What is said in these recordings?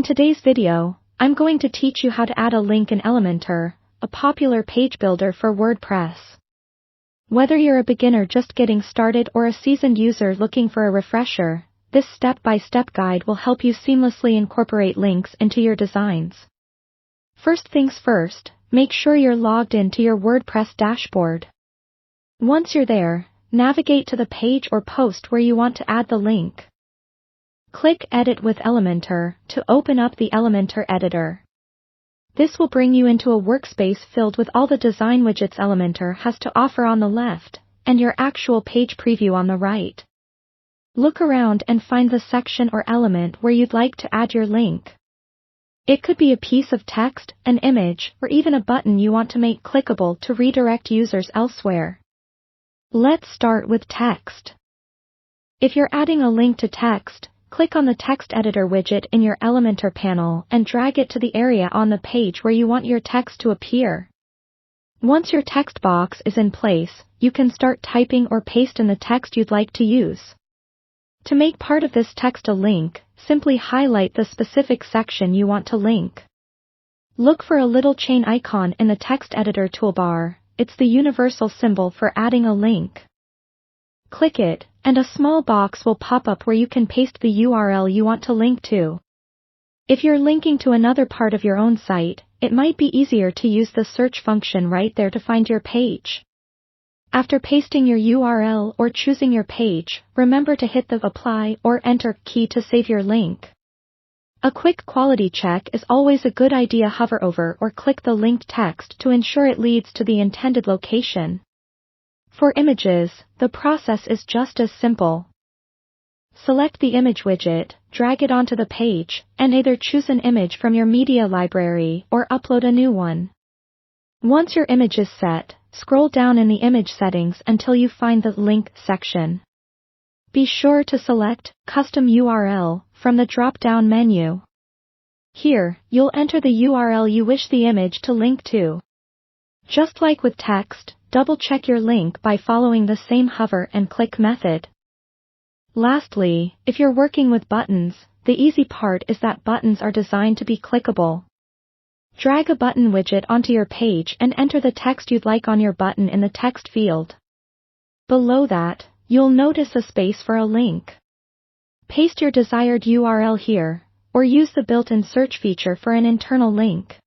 today's video, I'm going to teach you how to add a link in Elementor, a popular page builder for WordPress. Whether you're a beginner just getting started or a seasoned user looking for a refresher, this step-by-step guide will help you seamlessly incorporate links into your designs. First things first, make sure you're logged into your WordPress dashboard. Once you're there, navigate to the page or post where you want to add the link. Click Edit with Elementor to open up the Elementor editor. This will bring you into a workspace filled with all the design widgets Elementor has to offer on the left, and your actual page preview on the right. Look around and find the section or element where you'd like to add your link. It could be a piece of text, an image, or even a button you want to make clickable to redirect users elsewhere. Let's start with text. If you're adding a link to text, click on the text editor widget in your Elementor panel and drag it to the area on the page where you want your text to appear. Once your text box is in place, you can start typing or paste in the text you'd like to use. To make part of this text a link, simply highlight the specific section you want to link. Look for a little chain icon in the text editor toolbar. It's the universal symbol for adding a link. Click it, and a small box will pop up where you can paste the URL you want to link to. If you're linking to another part of your own site, it might be easier to use the search function right there to find your page. After pasting your URL or choosing your page, remember to hit the Apply or Enter key to save your link. A quick quality check is always a good idea. Hover over or click the linked text to ensure it leads to the intended location. For images, the process is just as simple. Select the image widget, drag it onto the page, and either choose an image from your media library or upload a new one. Once your image is set, scroll down in the image settings until you find the link section. Be sure to select Custom URL from the drop-down menu. Here, you'll enter the URL you wish the image to link to. Just like with text, double-check your link by following the same hover and click method. Lastly, if you're working with buttons, the easy part is that buttons are designed to be clickable. Drag a button widget onto your page and enter the text you'd like on your button in the text field. Below that, you'll notice a space for a link. Paste your desired URL here, or use the built-in search feature for an internal link.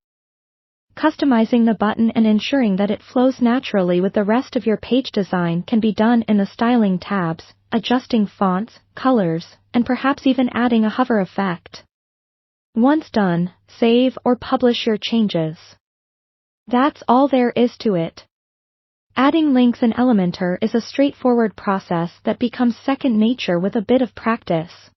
Customizing the button and ensuring that it flows naturally with the rest of your page design can be done in the Styling tabs, adjusting fonts, colors, and perhaps even adding a hover effect. Once done, save or publish your changes. That's all there is to it. Adding links in Elementor is a straightforward process that becomes second nature with a bit of practice.